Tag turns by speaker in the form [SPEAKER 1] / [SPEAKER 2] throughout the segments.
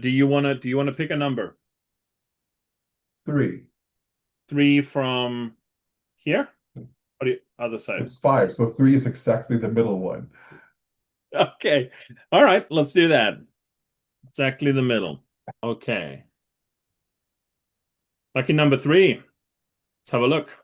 [SPEAKER 1] Do you wanna pick a number?
[SPEAKER 2] 3.
[SPEAKER 1] 3 from here? Or the other side?
[SPEAKER 2] It's 5, so 3 is exactly the middle one.
[SPEAKER 1] Okay. All right, let's do that. Exactly the middle. Okay. Lucky number 3. Let's have a look.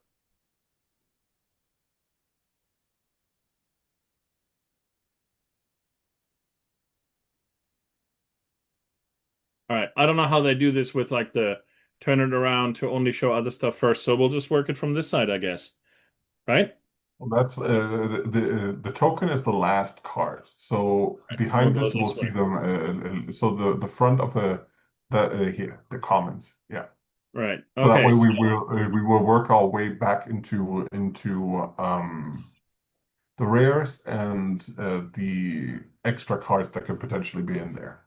[SPEAKER 1] All right. I don't know how they do this with like the turn it around to only show other stuff first. So we'll just work it from this side, I guess. Right?
[SPEAKER 2] Well, that's the token is the last card. So
[SPEAKER 1] We'll
[SPEAKER 2] behind
[SPEAKER 1] go
[SPEAKER 2] this, we'll
[SPEAKER 1] this
[SPEAKER 2] see
[SPEAKER 1] way.
[SPEAKER 2] them. So the front of the here the comments. Yeah.
[SPEAKER 1] Right.
[SPEAKER 2] So that
[SPEAKER 1] Okay.
[SPEAKER 2] way
[SPEAKER 1] So
[SPEAKER 2] we will work our way back into the rares and the extra cards that could potentially be in there.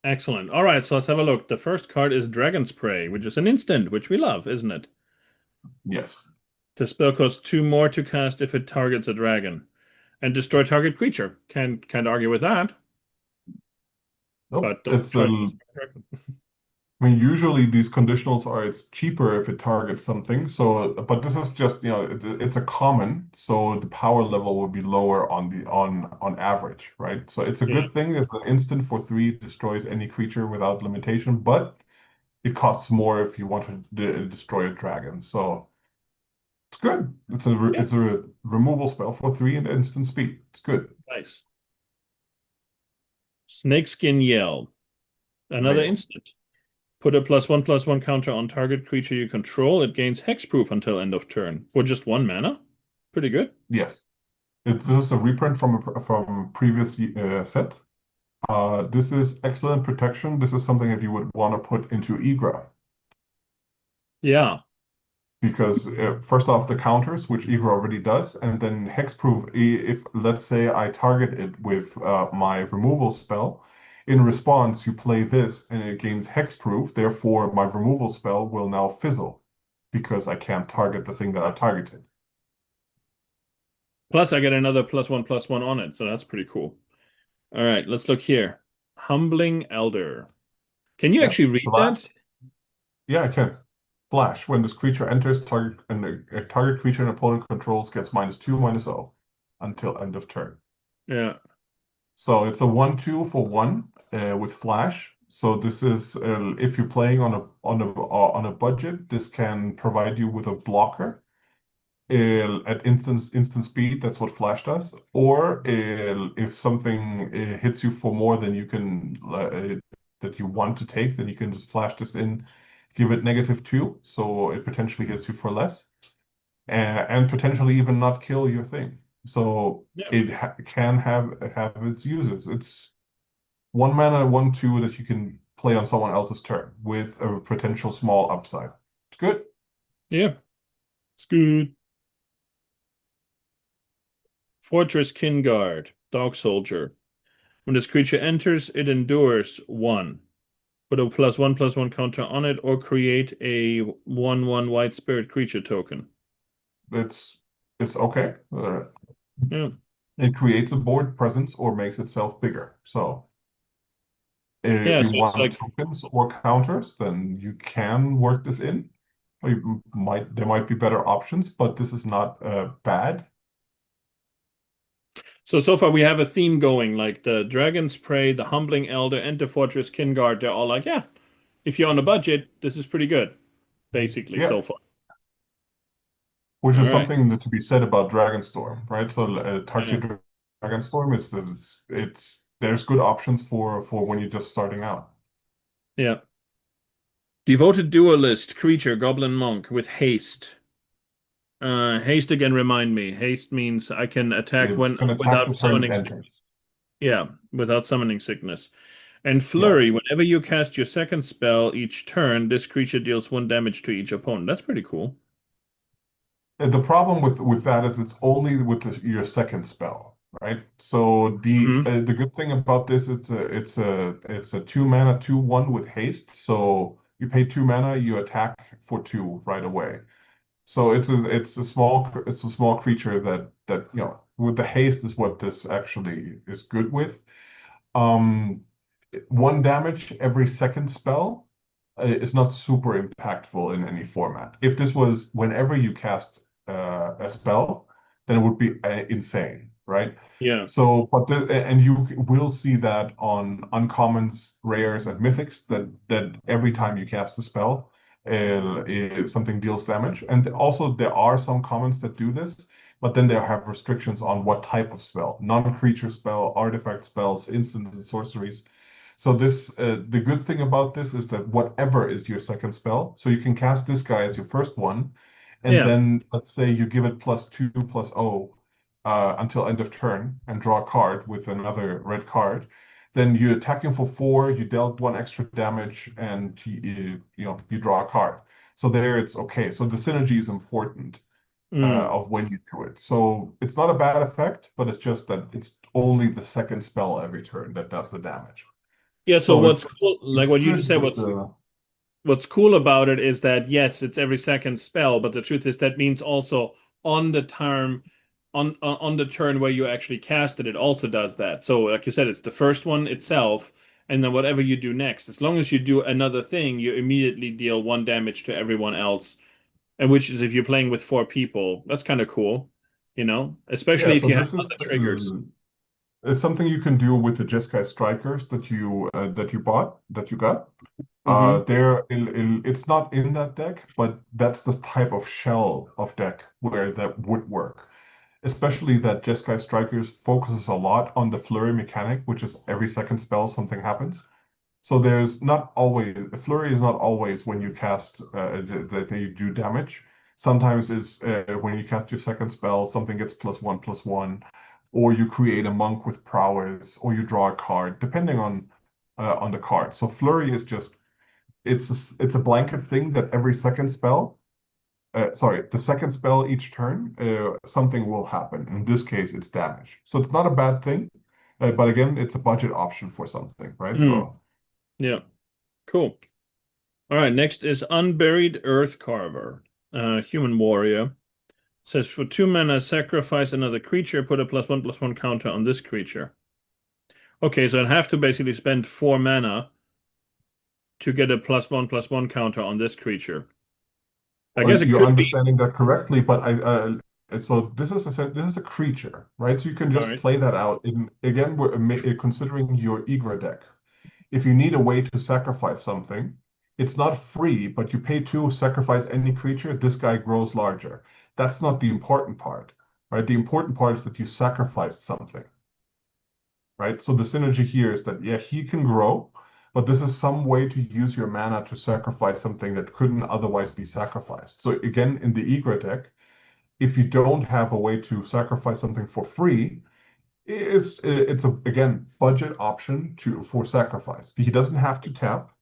[SPEAKER 1] excellent. All right. So let's have a look. The first card is Dragon's Prey, which is an instant, which we love, isn't it?
[SPEAKER 2] Yes.
[SPEAKER 1] The spell costs 2 more to cast if it targets a dragon, and destroy target creature. Can't argue with that.
[SPEAKER 2] Nope.
[SPEAKER 1] But don't try to destroy a dragon.
[SPEAKER 2] I mean, usually these conditionals are it's cheaper if it targets something. So, but this is just, it's a common, so the power level will be lower on average, right? So it's a
[SPEAKER 1] Yeah.
[SPEAKER 2] good thing. It's an instant for 3, destroys any creature without limitation, but it costs more if you want to destroy a dragon. So it's good.
[SPEAKER 1] Yeah.
[SPEAKER 2] It's a removal spell for 3 and instant speed. It's good.
[SPEAKER 1] Nice. Snakeskin Yell. Another
[SPEAKER 2] Available.
[SPEAKER 1] instant. Put a +1/+1 counter on target creature you control. It gains hexproof until end of turn. For just 1 mana? Pretty good.
[SPEAKER 2] Yes. This is a reprint from previous set. This is excellent protection. This is something that you would want to put into Igra
[SPEAKER 1] Yeah.
[SPEAKER 2] because first off the counters, which Igra already does, and then hexproof. If let's say I target it with my removal spell, in response you play this and it gains hexproof. Therefore, my removal spell will now fizzle because I can't target the thing that I targeted.
[SPEAKER 1] Plus, I get another +1/+1 on it, so that's pretty cool. All right, let's look here. Humbling Elder. Can you
[SPEAKER 2] Yeah,
[SPEAKER 1] actually read that?
[SPEAKER 2] flash. Yeah, I can. Flash. When this creature enters, a target creature an opponent controls gets -2/-0 until end of turn.
[SPEAKER 1] Yeah.
[SPEAKER 2] So it's a 1/2 for 1 with flash. So this is if you're playing on a budget, this can provide you with a blocker at instant speed. That's what flash does. Or if something hits you for more than you can that you want to take, then you can just flash this in, give it -2, so it potentially hits you for less, and potentially even not kill your thing. So
[SPEAKER 1] Yeah.
[SPEAKER 2] it can have its uses. It's 1 mana, 1/2 that you can play on someone else's turn with a potential small upside. It's good.
[SPEAKER 1] Yeah. It's good. Fortress Kingguard. Dog Soldier. When this creature enters, it endures 1. Put a +1/+1 counter on it or create a 1/1 white spirit creature token.
[SPEAKER 2] It's it's okay.
[SPEAKER 1] Yeah.
[SPEAKER 2] It creates a board presence or makes itself bigger. So if
[SPEAKER 1] Yeah,
[SPEAKER 2] you
[SPEAKER 1] so it's
[SPEAKER 2] want
[SPEAKER 1] like
[SPEAKER 2] tokens or counters, then you can work this in. Or there might be better options, but this is not bad.
[SPEAKER 1] so far we have a theme going, like the Dragon's Prey, the Humbling Elder, and the Fortress Kingguard. They're all like, yeah, if you're on a budget, this is pretty good, basically,
[SPEAKER 2] Yeah,
[SPEAKER 1] so far.
[SPEAKER 2] which
[SPEAKER 1] All
[SPEAKER 2] is
[SPEAKER 1] right.
[SPEAKER 2] something that to be said about Dragonstorm, right? So
[SPEAKER 1] Yeah.
[SPEAKER 2] Tarkir Dragonstorm is that it's there's good options for when you're just starting out.
[SPEAKER 1] Yeah. Devoted Duelist, creature, Goblin Monk with haste. Haste again, remind me. Haste means I can attack
[SPEAKER 2] It
[SPEAKER 1] when
[SPEAKER 2] can attack the
[SPEAKER 1] without
[SPEAKER 2] turn it
[SPEAKER 1] summoning.
[SPEAKER 2] enters.
[SPEAKER 1] Yeah, without summoning sickness. And
[SPEAKER 2] Yeah.
[SPEAKER 1] Flurry, whenever you cast your second spell each turn, this creature deals 1 damage to each opponent. That's pretty cool.
[SPEAKER 2] And the problem with that is it's only with your second spell, right? So
[SPEAKER 1] Hmm.
[SPEAKER 2] the good thing about this it's a 2 mana 2/1 with haste. So you pay 2 mana, you attack for 2 right away. So it's a small creature that with the haste is what this actually is good with. Um, one damage every second spell is not super impactful in any format. If this was whenever you cast a spell, then it would be insane, right?
[SPEAKER 1] Yeah.
[SPEAKER 2] So, and you will see that on uncommons, rares, and mythics that every time you cast a spell, something deals damage. And also there are some commons that do this, but then they have restrictions on what type of spell, non-creature spell, artifact spells, instants, and sorceries. So the good thing about this is that whatever is your second spell, so you can cast this guy as your first one, and
[SPEAKER 1] Yeah.
[SPEAKER 2] then let's say you give it +2/+0 until end of turn and draw a card with another red card. Then you attack him for 4, you dealt 1 extra damage, and you draw a card. So there it's okay. So the synergy is important
[SPEAKER 1] Mm.
[SPEAKER 2] of when you do it. So it's not a bad effect, but it's just that it's only the second spell every turn that does the damage.
[SPEAKER 1] Yeah, so
[SPEAKER 2] So
[SPEAKER 1] what's cool, like
[SPEAKER 2] it's
[SPEAKER 1] what you just
[SPEAKER 2] good
[SPEAKER 1] said,
[SPEAKER 2] with
[SPEAKER 1] what's cool about it is that yes, it's every second spell, but the truth is that means also on the term on the turn where you actually cast it, it also does that. So like you said, it's the first one itself, and then whatever you do next, as long as you do another thing, you immediately deal 1 damage to everyone else. And which is if you're playing with 4 people, that's kind of cool,
[SPEAKER 2] yeah.
[SPEAKER 1] especially if
[SPEAKER 2] So
[SPEAKER 1] you have
[SPEAKER 2] this is
[SPEAKER 1] other triggers.
[SPEAKER 2] it's something you can do with the Jeskai strikers that you got.
[SPEAKER 1] Hmm.
[SPEAKER 2] It's not in that deck, but that's the type of shell of deck where that would work. Especially that Jeskai Strikers focuses a lot on the flurry mechanic, which is every second spell something happens. So there's not always flurry is not always when you cast that you do damage. Sometimes it's when you cast your second spell, something gets +1/+1, or you create a monk with prowess, or you draw a card, depending on the card. So flurry is just it's a blanket thing that every second spell sorry, the second spell each turn, something will happen. In this case, it's damage. So it's not a bad thing, but again, it's a budget option for something, right?
[SPEAKER 1] Mm.
[SPEAKER 2] So
[SPEAKER 1] Yeah, cool. All right, next is Unburied Earth Carver, human warrior. Says for 2 mana, sacrifice another creature, put a +1/+1 counter on this creature. Okay, so I'd have to basically spend 4 mana to get a +1/+1 counter on this creature. I guess it
[SPEAKER 2] you're
[SPEAKER 1] could be.
[SPEAKER 2] understanding that correctly, but so this is a creature, right? So you can
[SPEAKER 1] All
[SPEAKER 2] just
[SPEAKER 1] right.
[SPEAKER 2] play that out. Again, we're considering your Igra deck. If you need a way to sacrifice something, it's not free, but you pay 2, sacrifice any creature, this guy grows larger. That's not the important part, right? The important part is that you sacrificed something, right? So the synergy here is that, yeah, he can grow, but this is some way to use your mana to sacrifice something that couldn't otherwise be sacrificed. So again, in the Igra deck, if you don't have a way to sacrifice something for free, it's a again budget option for sacrifice. He doesn't have to tap,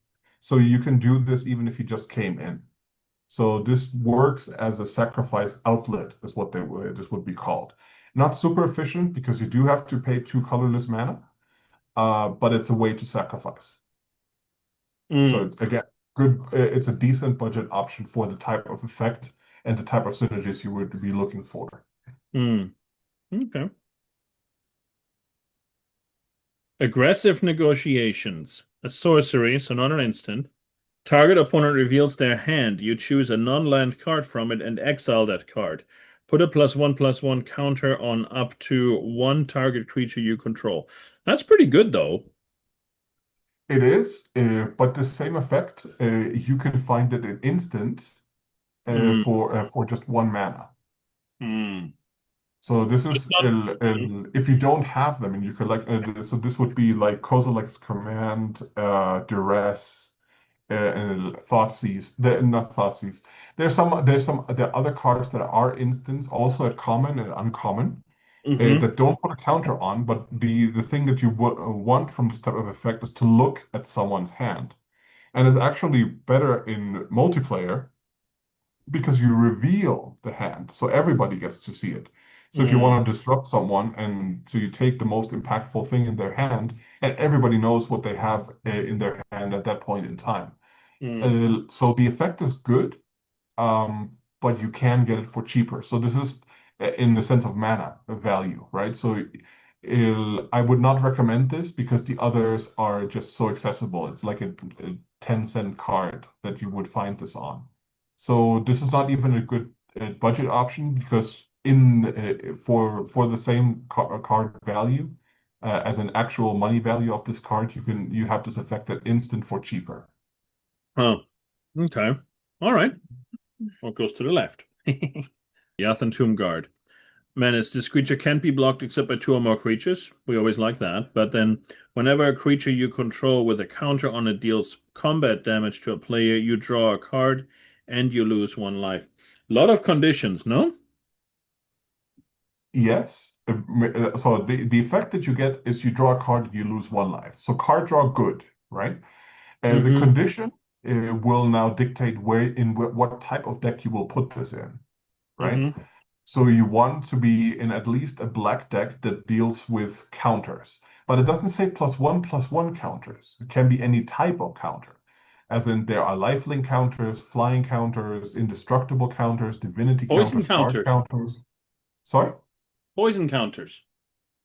[SPEAKER 2] so you can do this even if he just came in. So this works as a sacrifice outlet, is what this would be called. Not super efficient because you do have to pay 2 colorless mana, but it's a way to sacrifice. So
[SPEAKER 1] Mm,
[SPEAKER 2] it's, again, good. It's a decent budget option for the type of effect and the type of synergies you would be looking for.
[SPEAKER 1] mm. Okay. Aggressive Negotiations. A sorcery, so not an instant. Target opponent reveals their hand. You choose a non-land card from it and exile that card. Put a +1/+1 counter on up to 1 target creature you control. That's pretty good, though.
[SPEAKER 2] It is, but the same effect, you can find it in instant
[SPEAKER 1] Mm,
[SPEAKER 2] for just 1 mana.
[SPEAKER 1] mm.
[SPEAKER 2] So this
[SPEAKER 1] So it's
[SPEAKER 2] is
[SPEAKER 1] not. Mm,
[SPEAKER 2] if you don't have them and you collect, so this would be like Kozilek's Command, Duress, and Thoughtseize. Not Thoughtseize. There are other cards that are instants also at common and uncommon
[SPEAKER 1] mm-hmm.
[SPEAKER 2] that don't put a counter on, but the thing that you want from this type of effect is to look at someone's hand. And it's actually better in multiplayer because you reveal the hand, so everybody gets to see it. So if you
[SPEAKER 1] Mm,
[SPEAKER 2] want to disrupt someone, and so you take the most impactful thing in their hand, and everybody knows what they have in their hand at that point in time.
[SPEAKER 1] mm,
[SPEAKER 2] So the effect is good, but you can get it for cheaper. So this is in the sense of mana value, right? So I would not recommend this because the others are just so accessible. It's like a 10-cent card that you would find this on. So this is not even a good budget option because in for the same card value as an actual money value of this card, you have this effect at instant for cheaper.
[SPEAKER 1] Oh, okay. All right. Well, it goes to the left. Yath and Tomb Guard. Menace. This creature can't be blocked except by two or more creatures. We always like that. But then, whenever a creature you control with a counter on it deals combat damage to a player, you draw a card and you lose one life. A lot of conditions, no?
[SPEAKER 2] Yes. So the effect that you get is you draw a card, you lose one life. So card draw good, right? The
[SPEAKER 1] Mm-hmm.
[SPEAKER 2] condition will now dictate what type of deck you will put this in, right?
[SPEAKER 1] Mm-hmm.
[SPEAKER 2] So you want to be in at least a black deck that deals with counters. But it doesn't say +1/+1 counters. It can be any type of counter. As in, there are lifelink counters, flying counters, indestructible counters, divinity
[SPEAKER 1] Poison
[SPEAKER 2] counters, charge
[SPEAKER 1] counters.
[SPEAKER 2] counters. Sorry?
[SPEAKER 1] Poison counters.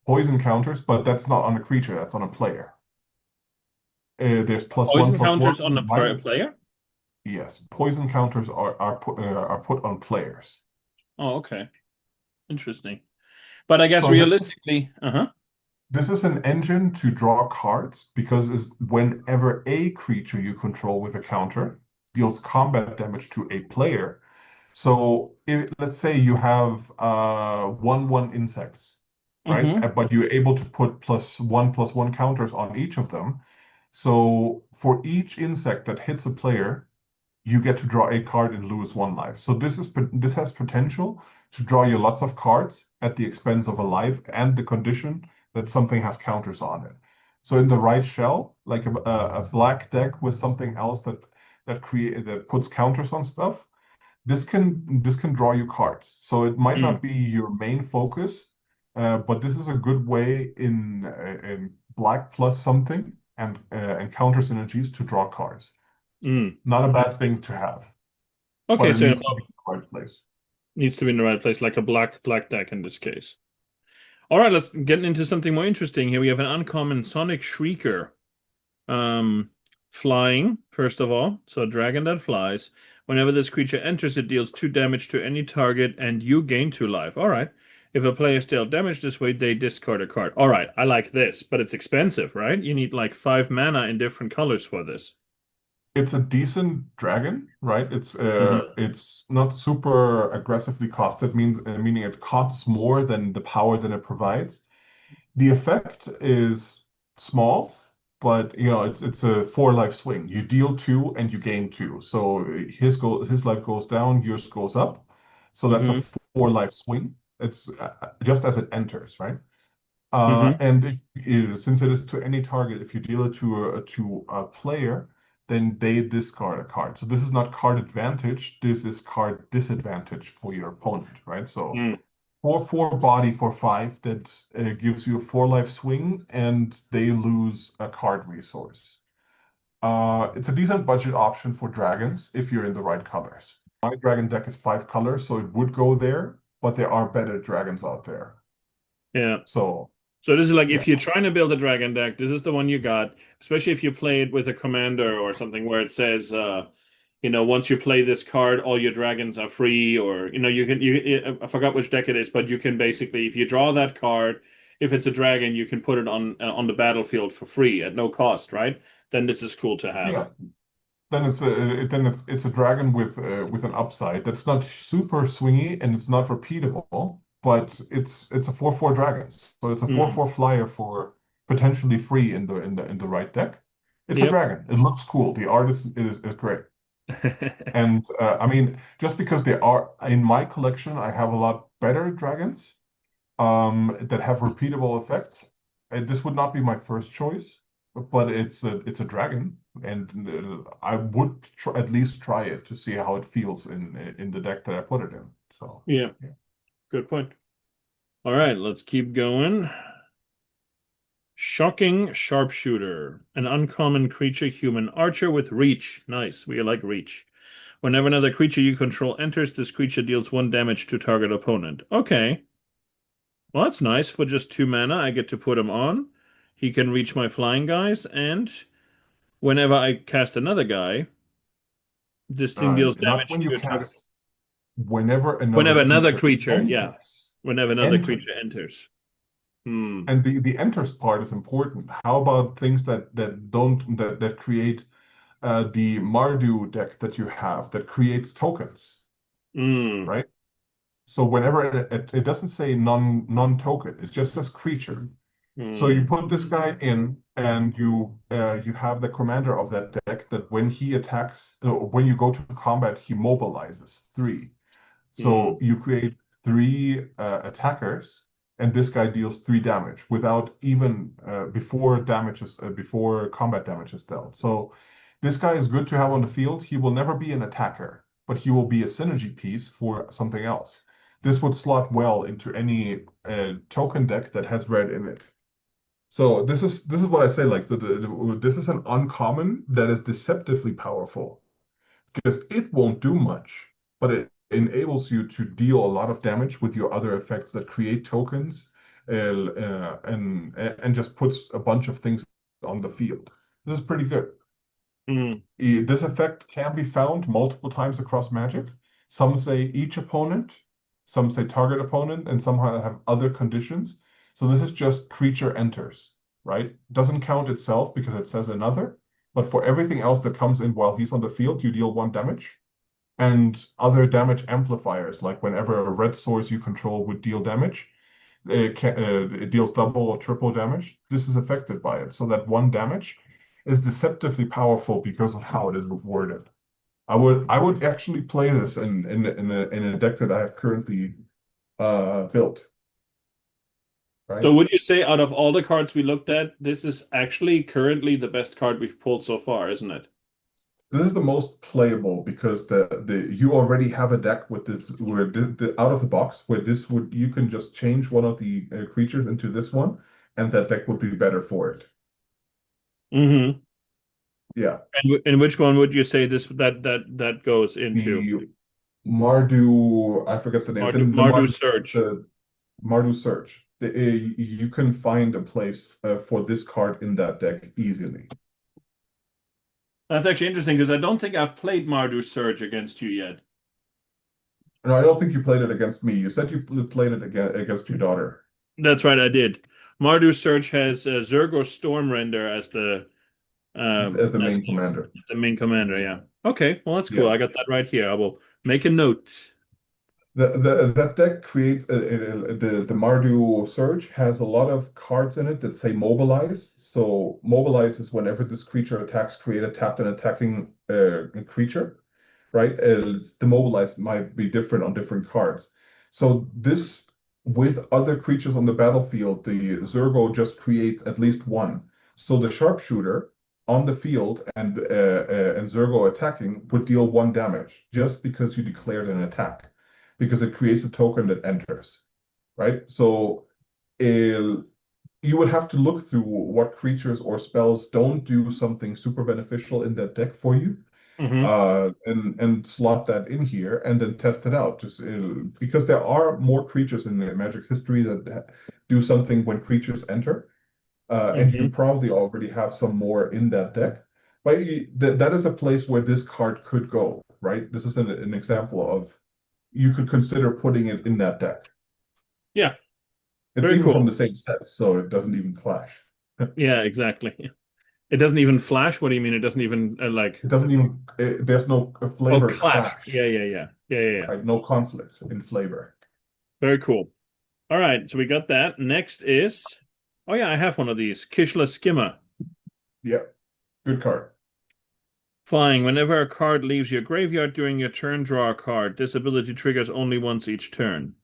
[SPEAKER 2] Poison counters, but that's not on a creature, that's on a player. There's +1,
[SPEAKER 1] Poison
[SPEAKER 2] +1,
[SPEAKER 1] counters on the
[SPEAKER 2] minus.
[SPEAKER 1] player?
[SPEAKER 2] Yes, poison counters are put on players.
[SPEAKER 1] Oh, okay. Interesting. But I guess
[SPEAKER 2] So
[SPEAKER 1] realistically, uh-huh.
[SPEAKER 2] this is an engine to draw cards because is whenever a creature you control with a counter deals combat damage to a player. So let's say you have 1/1 insects, right?
[SPEAKER 1] Mm-hmm.
[SPEAKER 2] But you're able to put +1/+1 counters on each of them. So for each insect that hits a player, you get to draw a card and lose one life. So this has potential to draw you lots of cards at the expense of a life and the condition that something has counters on it. So in the right shell, like a black deck with something else that puts counters on stuff, this can draw you cards. So it might
[SPEAKER 1] Mm,
[SPEAKER 2] not be your main focus, but this is a good way in black plus something and counter synergies to draw cards.
[SPEAKER 1] mm.
[SPEAKER 2] Not a
[SPEAKER 1] I
[SPEAKER 2] bad
[SPEAKER 1] see.
[SPEAKER 2] thing to have, but
[SPEAKER 1] Okay,
[SPEAKER 2] it
[SPEAKER 1] so
[SPEAKER 2] needs to be in the right place.
[SPEAKER 1] needs to be in the right place, like a black deck in this case. All right, let's get into something more interesting here. We have an uncommon Sonic Shrieker. Um, Flying, first of all, so a dragon that flies. Whenever this creature enters, it deals 2 damage to any target, and you gain 2 life. All right. If a player is dealt damage this way, they discard a card. All right, I like this, but it's expensive, right? You need like 5 mana in different colors for this.
[SPEAKER 2] It's a decent dragon, right? It's
[SPEAKER 1] Hmm.
[SPEAKER 2] uh, it's not super aggressively costed, meaning it costs more than the power that it provides. The effect is small, but it's a 4 life swing. You deal two and you gain two. So his life goes down, yours goes up. So that's a
[SPEAKER 1] Hmm.
[SPEAKER 2] 4 life swing. It's just as it enters, right?
[SPEAKER 1] Hmm.
[SPEAKER 2] And since it is to any target, if you deal it to a player, then they discard a card. So this is not card advantage. This is card disadvantage for your opponent, right? So
[SPEAKER 1] Mm.
[SPEAKER 2] 4/4 body for 5 that gives you a 4 life swing, and they lose a card resource. It's a decent budget option for dragons if you're in the right colors. My dragon deck is 5 colors, so it would go there, but there are better dragons out there.
[SPEAKER 1] Yeah.
[SPEAKER 2] So
[SPEAKER 1] So this is like
[SPEAKER 2] yeah,
[SPEAKER 1] if you're trying to build a dragon deck, this is the one you got, especially if you play it with a commander or something where it says once you play this card, all your dragons are free, or I forgot which deck it is, but you can basically, if you draw that card, if it's a dragon, you can put it on the battlefield for free at no cost, right? Then this is cool to have.
[SPEAKER 2] yeah. Then it's a dragon with an upside that's not super swingy and it's not repeatable, but it's a 4/4 dragon. So it's a four
[SPEAKER 1] Mm.
[SPEAKER 2] four flyer for potentially free in the right deck. It's a
[SPEAKER 1] Yep.
[SPEAKER 2] dragon. It looks cool. The art is great. And I mean, just because they are in my collection, I have a lot better dragons that have repeatable effects. And this would not be my first choice, but it's a dragon, and I would at least try it to see how it feels in the deck that I put it in. So
[SPEAKER 1] Yeah,
[SPEAKER 2] yeah.
[SPEAKER 1] good point. All right, let's keep going. Shocking Sharpshooter, an uncommon creature, human archer with reach. Nice, we like reach. Whenever another creature you control enters, this creature deals 1 damage to target opponent. Okay, Well, that's nice. For just 2 mana, I get to put him on. He can reach my flying guys, and whenever I cast another guy, this thing deals
[SPEAKER 2] Not
[SPEAKER 1] damage
[SPEAKER 2] when you
[SPEAKER 1] to a target.
[SPEAKER 2] cast, whenever another
[SPEAKER 1] Whenever another
[SPEAKER 2] creature
[SPEAKER 1] creature, yeah.
[SPEAKER 2] enters.
[SPEAKER 1] Whenever another creature
[SPEAKER 2] Enters.
[SPEAKER 1] enters. Hmm.
[SPEAKER 2] And the enters part is important. How about things that create the Mardu deck that you have that creates tokens,
[SPEAKER 1] Hmm.
[SPEAKER 2] right? So whenever it doesn't say non-token, it just says creature. So you
[SPEAKER 1] Hmm.
[SPEAKER 2] put this guy in, and you have the commander of that deck that when he attacks, when you go to combat, he mobilizes three. So
[SPEAKER 1] Hmm.
[SPEAKER 2] you create three attackers, and this guy deals 3 damage without even before combat damage is dealt. So this guy is good to have on the field. He will never be an attacker, but he will be a synergy piece for something else. This would slot well into any token deck that has red in it. So this is what I say. Like this is an uncommon that is deceptively powerful because it won't do much, but it enables you to deal a lot of damage with your other effects that create tokens, and just puts a bunch of things on the field. This is pretty good.
[SPEAKER 1] Hmm.
[SPEAKER 2] This effect can be found multiple times across Magic. Some say each opponent, some say target opponent, and some have other conditions. So this is just creature enters, right? Doesn't count itself because it says another, but for everything else that comes in while he's on the field, you deal 1 damage. And other damage amplifiers, like whenever a red source you control would deal damage, it deals double or triple damage. This is affected by it. So that 1 damage is deceptively powerful because of how it is worded. I would actually play this in a deck that I have currently built, right?
[SPEAKER 1] So would you say out of all the cards we looked at, this is actually currently the best card we've pulled so far, isn't it?
[SPEAKER 2] This is the most playable because the you already have a deck with this where out of the box where this would you can just change one of the creatures into this one, and that deck would be better for it.
[SPEAKER 1] Mm-hmm.
[SPEAKER 2] Yeah,
[SPEAKER 1] And which one would you say that goes into?
[SPEAKER 2] the Mardu, I forget the name. The
[SPEAKER 1] Mardu
[SPEAKER 2] Mardu,
[SPEAKER 1] Surge.
[SPEAKER 2] the Mardu Search. You can find a place for this card in that deck easily.
[SPEAKER 1] That's actually interesting because I don't think I've played Mardu Surge against you yet.
[SPEAKER 2] No, I don't think you played it against me. You said you played it against your daughter
[SPEAKER 1] That's right, I did. Mardu Surge has Zergo Stormrender
[SPEAKER 2] as the
[SPEAKER 1] as
[SPEAKER 2] main commander.
[SPEAKER 1] the main commander. Yeah. Okay. Well, that's cool.
[SPEAKER 2] Yeah.
[SPEAKER 1] I got that right here. I will make a note.
[SPEAKER 2] That deck creates the Mardu Surge has a lot of cards in it that say mobilize. So mobilize is whenever this creature attacks, create a tapped and attacking creature, right? The mobilize might be different on different cards. So this with other creatures on the battlefield, the Zergo just creates at least one. So the sharpshooter on the field and Zergo attacking would deal 1 damage just because you declared an attack because it creates a token that enters, right? So you would have to look through what creatures or spells don't do something super beneficial in that deck for you,
[SPEAKER 1] Hmm.
[SPEAKER 2] and slot that in here and then test it out. Just because there are more creatures in the Magic history that do something when creatures enter, and you
[SPEAKER 1] Hmm.
[SPEAKER 2] probably already have some more in that deck. But that is a place where this card could go, right? This is an example of you could consider putting it in that deck.
[SPEAKER 1] Yeah.
[SPEAKER 2] It's
[SPEAKER 1] Very
[SPEAKER 2] even from
[SPEAKER 1] cool.
[SPEAKER 2] the same set, so it doesn't even clash.
[SPEAKER 1] Yeah. Exactly. It doesn't even flash. What do you mean? It doesn't even like?
[SPEAKER 2] There's no
[SPEAKER 1] Oh,
[SPEAKER 2] flavor
[SPEAKER 1] clash. Yeah.
[SPEAKER 2] clash,
[SPEAKER 1] Yeah. Yeah. Yeah. Yeah. Yeah.
[SPEAKER 2] right? No conflict in flavor.
[SPEAKER 1] Very cool. All right. So we got that. Next is. Oh yeah, I have one of these. Kishla Skimmer.
[SPEAKER 2] Yeah, good card.
[SPEAKER 1] Flying. Whenever a card leaves your graveyard during your turn, draw a card. This ability triggers only once each turn.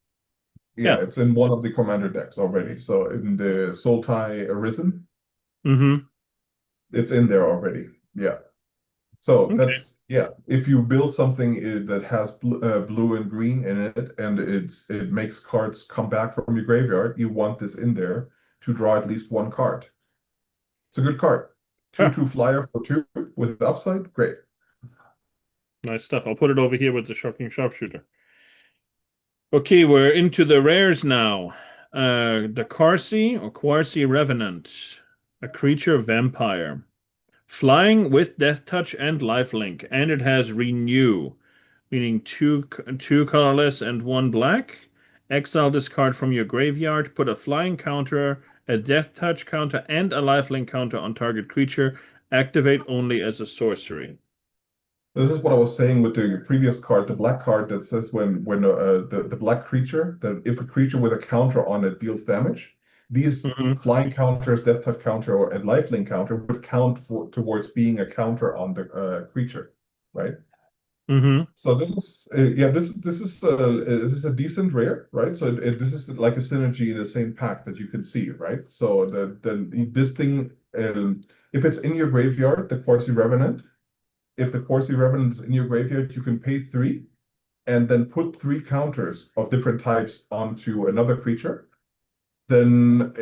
[SPEAKER 2] Yeah,
[SPEAKER 1] Yeah.
[SPEAKER 2] it's in one of the commander decks already. So in the Sultai Arisen,
[SPEAKER 1] Mm-hmm.
[SPEAKER 2] it's in there already. Yeah. So
[SPEAKER 1] Okay.
[SPEAKER 2] that's yeah. If you build something that has blue and green in it, and it makes cards come back from your graveyard, you want this in there to draw at least one card. It's a good card. Two
[SPEAKER 1] Huh.
[SPEAKER 2] two flyer for 2 with upside. Great.
[SPEAKER 1] Nice stuff. I'll put it over here with the shocking sharpshooter. Okay, we're into the rares now. The Corsi or Quarcy Revenant, a creature vampire. Flying with Death Touch and Lifelink, and it has Renew, meaning two colorless and one black. Exile this card from your graveyard, put a flying counter, a Death Touch counter, and a Lifelink counter on target creature. Activate only as a sorcery.
[SPEAKER 2] This is what I was saying with the previous card, the black card that says when the black creature, that if a creature with a counter on it deals damage, these
[SPEAKER 1] Hmm.
[SPEAKER 2] flying counters, death touch counter, or a lifelink counter would count towards being a counter on the creature, right?
[SPEAKER 1] Hmm.
[SPEAKER 2] So this is yeah, this is a decent rare, right? So this is like a synergy in the same pack that you can see, right? So this thing, if it's in your graveyard, the Quartzy Revenant. If the Corsi Revenant is in your graveyard, you can pay 3 and then put 3 counters of different types onto another creature. Then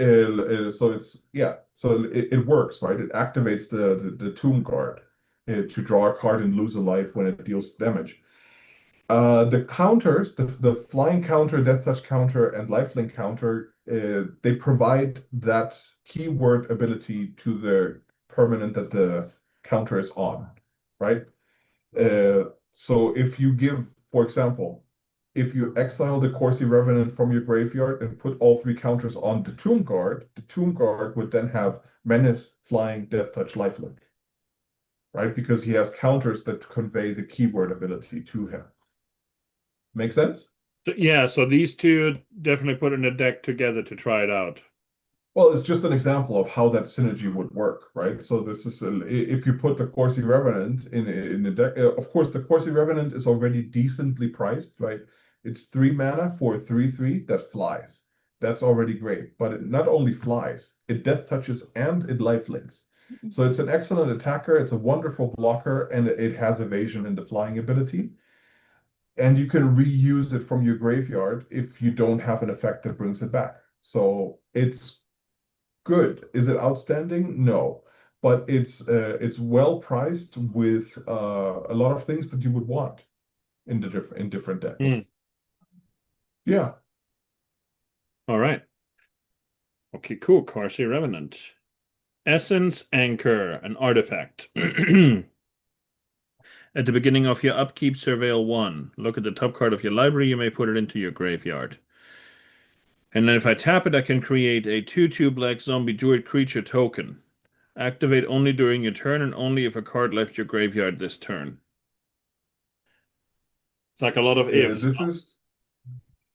[SPEAKER 2] so it's yeah, so it works, right? It activates the Tomb Guard to draw a card and lose a life when it deals damage. The counters, the flying counter, death touch counter, and lifelink counter, they provide that keyword ability to the permanent that the counter is on, right? So if you give, for example, if you exile the Corsi Revenant from your graveyard and put all 3 counters on the Tomb Guard would then have Menace, Flying, Death Touch, Lifelink, right? Because he has counters that convey the keyword ability to him. Make sense?
[SPEAKER 1] So, yeah, so these two definitely put in a deck together to try it out.
[SPEAKER 2] Well, it's just an example of how that synergy would work, right? So this is if you put the Corsi Revenant in the deck. Of course, the Corsi Revenant is already decently priced, right? It's 3 mana for 3/3 that flies. That's already great, but it not only flies, it death touches and it lifelinks. So it's an excellent attacker. It's a wonderful blocker, and it has evasion in the flying ability. And you can reuse it from your graveyard if you don't have an effect that brings it back. So it's good. Is it outstanding? No, but it's well priced with a lot of things that you would want in different decks.
[SPEAKER 1] Hmm.
[SPEAKER 2] Yeah,
[SPEAKER 1] All right. Okay, cool. Corsi Revenant. Essence Anchor, an artifact. At the beginning of your upkeep, surveil 1. Look at the top card of your library, you may put it into your graveyard. And then if I tap it, I can create a 2/2 black zombie druid creature token. Activate only during your turn and only if a card left your graveyard this turn. It's like a lot of ifs.
[SPEAKER 2] this is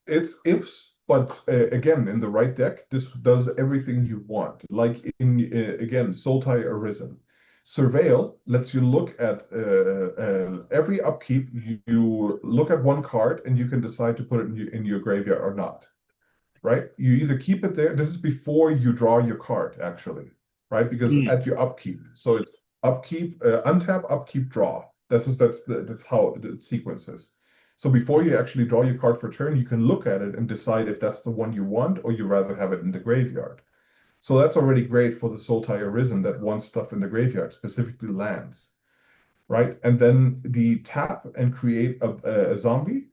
[SPEAKER 2] it's ifs, but again, in the right deck, this does everything you want. Like in again, Sultai Arisen. Surveil lets you look at every upkeep. You look at one card and you can decide to put it in your graveyard or not. Right? You either keep it there. This is before you draw your card, actually, right? Because
[SPEAKER 1] Hmm.
[SPEAKER 2] at your upkeep, so it's upkeep, untap, upkeep, draw. That's how the sequence is. So before you actually draw your card for turn, you can look at it and decide if that's the one you want or you rather have it in the graveyard. So that's already great for the Sultai Arisen that wants stuff in the graveyard, specifically lands, right? And then the tap and create a zombie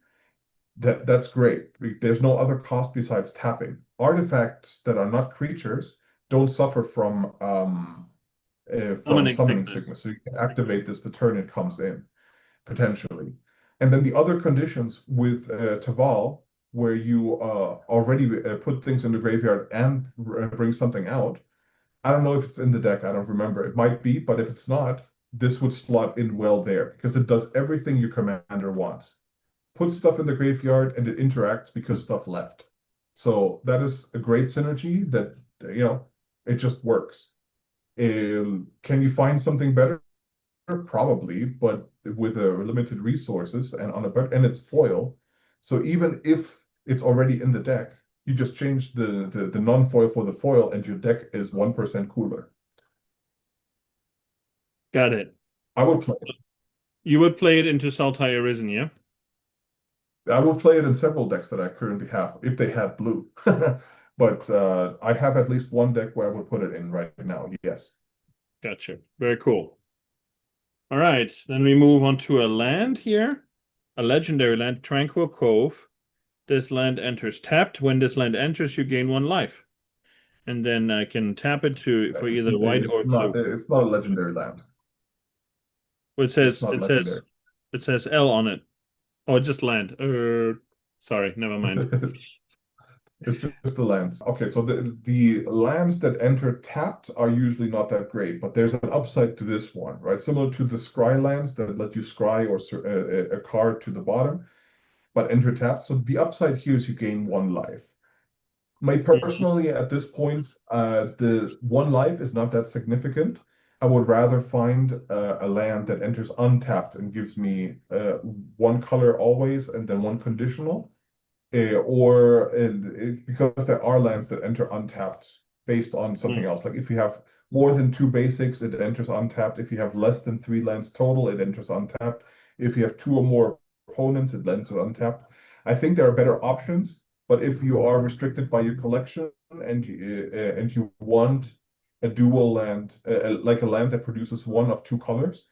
[SPEAKER 2] that's great. There's no other cost besides tapping. Artifacts that are not creatures don't suffer from
[SPEAKER 1] Summoning
[SPEAKER 2] summoning
[SPEAKER 1] sickness.
[SPEAKER 2] sickness, so you can activate this the turn it comes in potentially. And then the other conditions with Taval, where you already put things in the graveyard and bring something out. I don't know if it's in the deck. I don't remember. It might be, but if it's not, this would slot in well there because it does everything your commander wants. Put stuff in the graveyard and it interacts because stuff left. So that is a great synergy that, it just works. Can you find something better? Probably, but with limited resources and on a and it's foil. So even if it's already in the deck, you just change the non-foil for the foil and your deck is 1% cooler.
[SPEAKER 1] Got it.
[SPEAKER 2] I would play
[SPEAKER 1] You would play it into Sultai Arisen, yeah?
[SPEAKER 2] I would play it in several decks that I currently have if they had blue. But I have at least one deck where I would put it in right now. Yes.
[SPEAKER 1] Gotcha. Very cool. All right, then we move on to a land here. A legendary land, Tranquil Cove. This land enters tapped. When this land enters, you gain 1 life. And then I can tap it for either white or blue.
[SPEAKER 2] It's not a legendary land.
[SPEAKER 1] Well,
[SPEAKER 2] It's not legendary.
[SPEAKER 1] it says L on it. Oh, just land. Sorry, never mind.
[SPEAKER 2] It's just the lands. Okay, so the lands that enter tapped are usually not that great, but there's an upside to this one, right? Similar to the scry lands that let you scry or a card to the bottom, but enter tapped. So the upside here is you gain 1 life. My
[SPEAKER 1] Mhm.
[SPEAKER 2] personally, at this point, the 1 life is not that significant. I would rather find a land that enters untapped and gives me 1 color always and then 1 conditional because there are lands that enter untapped based on something
[SPEAKER 1] Mm.
[SPEAKER 2] else. Like if you have more than 2 basics, it enters untapped. If you have less than 3 lands total, it enters untapped. If you have 2 or more opponents, it enters untapped. I think there are better options, but if you are restricted by your collection and you want a dual land, like a land that produces 1 of 2 colors,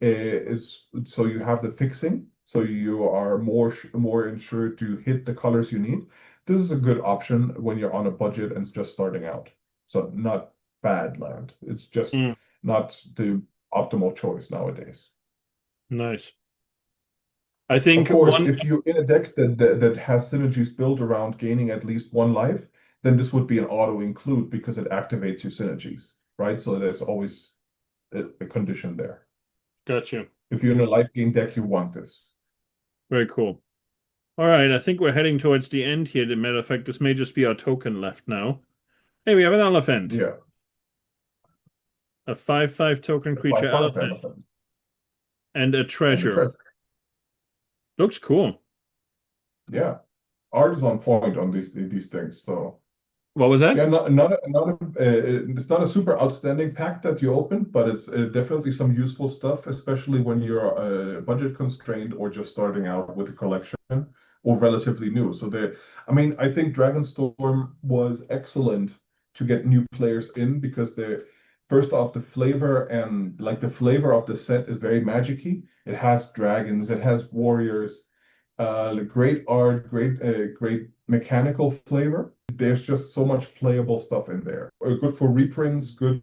[SPEAKER 2] is so you have the fixing, so you are more ensured to hit the colors you need. This is a good option when you're on a budget and just starting out. So not bad land. It's just
[SPEAKER 1] Mm.
[SPEAKER 2] not the optimal choice nowadays.
[SPEAKER 1] Nice. I
[SPEAKER 2] Of
[SPEAKER 1] think
[SPEAKER 2] course,
[SPEAKER 1] one.
[SPEAKER 2] if you're in a deck that has synergies built around gaining at least 1 life, then this would be an auto include because it activates your synergies, right? So there's always a condition there.
[SPEAKER 1] Got you.
[SPEAKER 2] If you're in a life gain deck, you want this.
[SPEAKER 1] Very cool. All right, I think we're heading towards the end here. As a matter of fact, this may just be our token left now. Hey, we have an elephant.
[SPEAKER 2] Yeah.
[SPEAKER 1] A 5/5 token
[SPEAKER 2] A five
[SPEAKER 1] creature
[SPEAKER 2] five
[SPEAKER 1] elephant.
[SPEAKER 2] elephant
[SPEAKER 1] And a
[SPEAKER 2] and a
[SPEAKER 1] treasure.
[SPEAKER 2] treasure.
[SPEAKER 1] Looks cool.
[SPEAKER 2] Yeah, art is on point on these things. So
[SPEAKER 1] What was
[SPEAKER 2] yeah,
[SPEAKER 1] that?
[SPEAKER 2] it's not a super outstanding pack that you open, but it's definitely some useful stuff, especially when you're budget constrained or just starting out with a collection or relatively new. I mean, I think Dragonstorm was excellent to get new players in because first off, the flavor and like the flavor of the set is very magic-y. It has dragons, it has warriors, great art, great mechanical flavor. There's just so much playable stuff in there. Good for reprints, good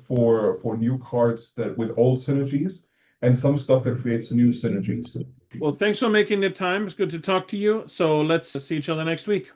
[SPEAKER 2] for new cards that with old synergies, and some stuff that creates new synergies.
[SPEAKER 1] Well, thanks for making the time. It's good to talk to you. So let's see each other next week.